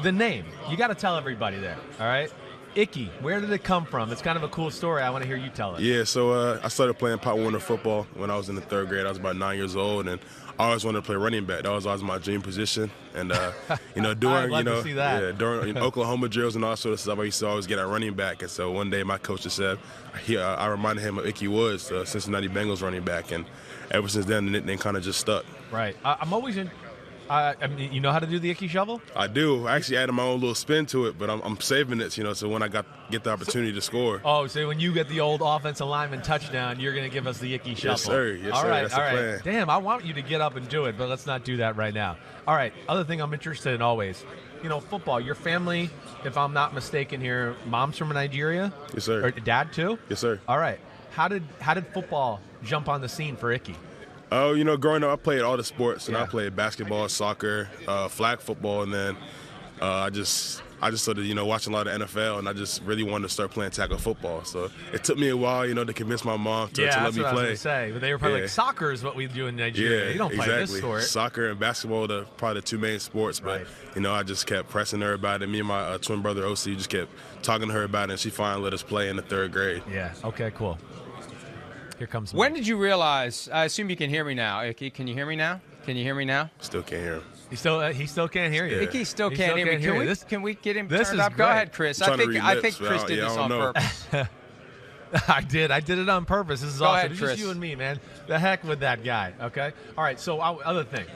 the name. You got to tell everybody there, all right? Ickey, where did it come from? It's kind of a cool story. I want to hear you tell it. Yeah, so I started playing Pop Warner football when I was in the 3rd grade. I was about 9 years old, and I always wanted to play running back. That was always my dream position. And during during Oklahoma drills and all sort of stuff, I used to always get at running back. And so one day my coach just said, I reminded him of Ickey Woods, Cincinnati Bengals running back, and ever since then the nickname kind of just stuck. Right. I'm always in. I mean, you know how to do the Ickey shovel? I do. I actually added my own little spin to it, but I'm saving it, so when I get the opportunity to score. Oh, so when you get the old offensive lineman touchdown, you're going to give us the Ickey shuffle. Yes, sir. Yes, all sir. right, That's all the right. plan. Damn, I want you to get up and do it, but let's not do that right now. All right, other thing I'm interested in always, football. Your family, if I'm not mistaken here, mom's from Nigeria? Yes, sir. Or dad too? Yes, sir. All right. How did football jump on the scene for Ickey? Oh, growing up, I played all the sports, and I played basketball, soccer, flag football, and then I just started, watching a lot of NFL, and I just really wanted to start playing tackle football. So it took me a while, to convince my mom to let me play. Yeah, that's what I was going to say. But they were probably like, soccer is what we do in Nigeria. Yeah, you don't play this sport. Soccer and basketball are probably the 2 main sports, but, I just kept pressing her about it. Me and my twin brother, OC, just kept talking to her about it, and she finally let us play in the 3rd grade. Yeah, okay, cool. Here comes When did you realize? I assume you can hear me now. Ickey, can you hear me now? Can you hear me now? Still can't hear him. He still can't hear you. Ickey still can't hear me. Can we get him turned up? Great. Go ahead, Chris. I think Chris did this on purpose. I did it on purpose. This is Go awesome. ahead, It's Chris. just you and me, man. The heck with that guy, okay? All right, so other thing.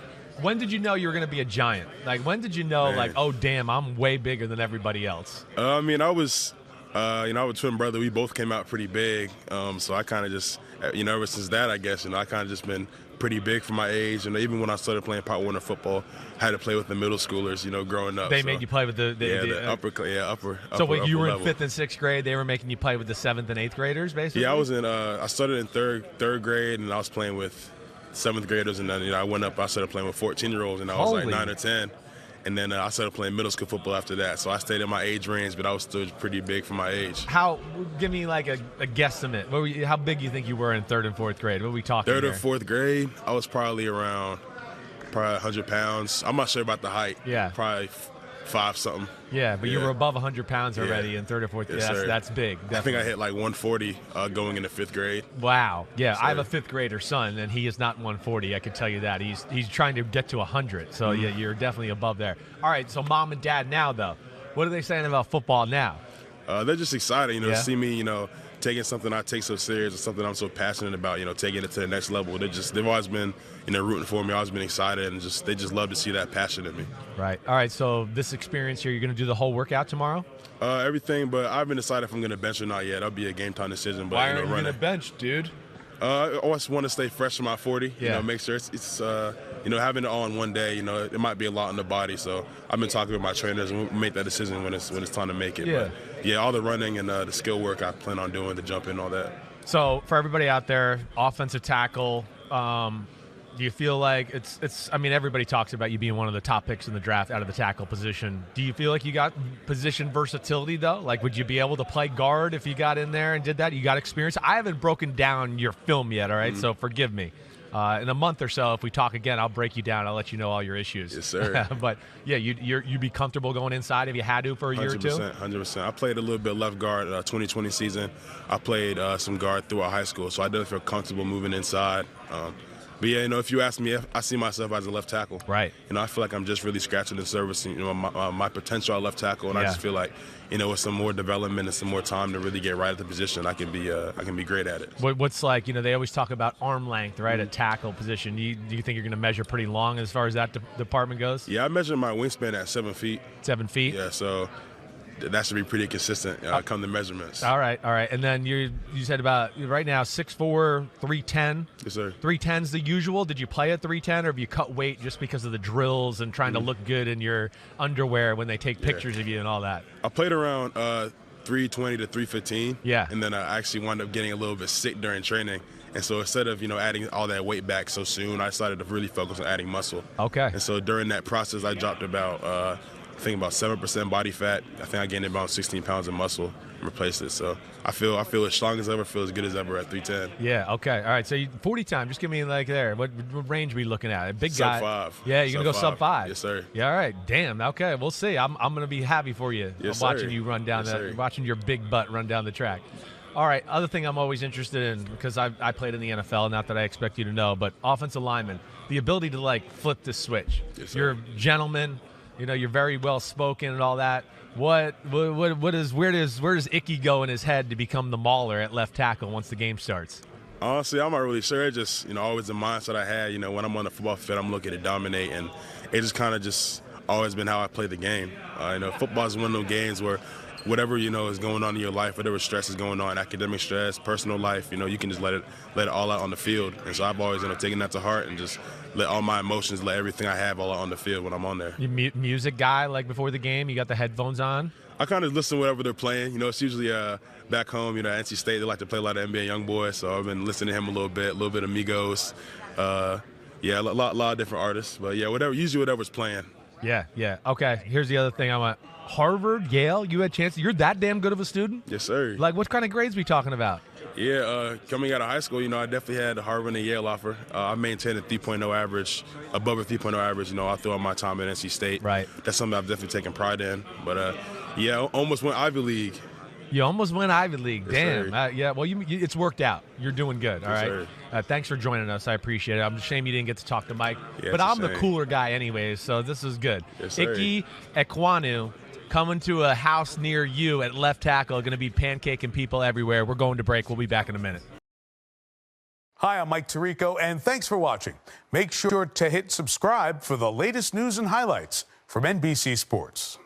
When did you know you were going to be a giant? Like, when did you know, oh, damn, I'm way bigger than everybody else? I was a twin brother. We both came out pretty big. So I kind of just, ever since that, I guess, I kind of just been pretty big for my age. And even when I started playing Pop Warner football, I had to play with the middle schoolers, growing up. They made you play with the upper. So when you were in level. 5th and 6th grade, they were making you play with the 7th and 8th graders, basically? Yeah, I started in third grade, and I was playing with 7th graders, and then I went up. I started playing with 14-year-olds, and I was like 9 or 10. And then I started playing middle school football after that. So I stayed in my age range, but I was still pretty big for my age. Give me like a guesstimate. How big do you think you were in 3rd and 4th grade? What are we talking 3rd here? or 4th grade, I was probably 100 pounds. I'm not sure about the height. Yeah. Probably 5-something. Yeah, but you were above 100 pounds already in 3rd or 4th grade. Yes, That's big. Definitely. I think I hit like 140 going into 5th grade. Wow. Yeah, So, I have a 5th grader son, and he is not 140. I can tell you that. He's trying to get to 100. So, yeah, you're definitely above there. All right, so mom and dad now, though. What are they saying about football now? They're just excited, to see me, taking something I take so serious or something I'm so passionate about, taking it to the next level. They've always been, rooting for me. I've always been excited, and they just love to see that passion in me. Right. All right, so this experience here, you're going to do the whole workout tomorrow? Everything, but I haven't decided if I'm going to bench or not yet. That'll be a game time decision. But, Why aren't you going to bench, dude? I always want to stay fresh in my 40. Make sure it's having it all in one day. It might be a lot on the body. So I've been talking with my trainers, and we'll make that decision when it's time to make it. Yeah. But all the running and the skill work I plan on doing, the jumping, all that. So for everybody out there, offensive tackle. Do you feel like it's? I mean, everybody talks about you being one of the top picks in the draft out of the tackle position. Do you feel like you got position versatility though? Like, would you be able to play guard if you got in there and did that? You got experience. I haven't broken down your film yet. All right, so forgive me. In a month or so, if we talk again, I'll break you down. I'll let you know all your issues. Yes, sir. But yeah, you'd be comfortable going inside if you had to for a year or two. 100%. I played a little bit left guard 2020 season. I played some guard throughout high school, so I definitely feel comfortable moving inside. But yeah, if you ask me, I see myself as a left tackle. Right. I feel like I'm just really scratching the surface. My potential at left tackle, and I just feel like, with some more development and some more time to really get right at the position, I can be great at it. What's like, they always talk about arm length, right, at tackle position. Do you think you're going to measure pretty long as far as that department goes? Yeah, I measure my wingspan at 7 feet. 7 feet. Yeah, so that should be pretty consistent come to measurements. All right. And then you said about right now 6'4", 310. Yes, sir. 310's the usual. Did you play at 310, or have you cut weight just because of the drills and trying to look good in your underwear when they take pictures of you and all that? I played around 320 to 315. Yeah. And then I actually wound up getting a little bit sick during training. And so instead of, adding all that weight back so soon, I decided to really focus on adding muscle. Okay. And so during that process, I dropped about I think about 7% body fat. I think I gained about 16 pounds of muscle and replaced it. So I feel as strong as ever, feel as good as ever at 310. Yeah, okay. All right, so 40 time. Just give me like there. What range are we looking at? A big guy. Sub-5. Yeah, you're going to go sub-5. Yes, sir. Yeah, all right. Damn, okay. We'll see. I'm going to be happy for you. Yes, watching sir. you run down watching your big butt run down the track. All right, other thing I'm always interested in, because I played in the NFL, not that I expect you to know, but offensive lineman, the ability to, like, flip the switch. Yes, sir. You're a gentleman. You know, you're very well-spoken and all that. Where does Ickey go in his head to become the mauler at left tackle once the game starts? Honestly, I'm not really sure. It's just, always the mindset I had. When I'm on the football field, I'm looking to dominate, and it just kind of just always been how I play the game. Football is one of those games where whatever, is going on in your life, whatever stress is going on, academic stress, personal life, you can just let it all out on the field. And so I've always, taken that to heart and just let all my emotions, let everything I have all out on the field when I'm on there. You music guy, like before the game, you got the headphones on? I kind of listen to whatever they're playing. It's usually back home, at NC State, they like to play a lot of NBA Youngboy, so I've been listening to him a little bit of Migos. A lot of different artists. But, yeah, usually whatever's playing. Yeah. Okay, here's the other thing I want. Harvard, Yale, you had a chance. You're that damn good of a student? Yes, sir. Like, what kind of grades we talking about? Yeah, coming out of high school, I definitely had the Harvard and Yale offer. I maintained a 3.0 average, above a 3.0 average, all throughout my time at NC State. Right. That's something I've definitely taken pride in. But, almost went Ivy League. You almost went Ivy League. Yes, damn. Yeah, well, it's worked out. You're doing good, all yes, right? Thanks for joining us. I appreciate it. I'm ashamed you didn't get to talk to Mike. Yeah, but I'm the cooler guy anyways, so this is good. Yes, sir. Ickey Ekwonu coming to a house near you at left tackle. Going to be pancaking people everywhere. We're going to break. We'll be back in a minute. Hi, I'm Mike Tirico, and thanks for watching. Make sure to hit subscribe for the latest news and highlights from NBC Sports.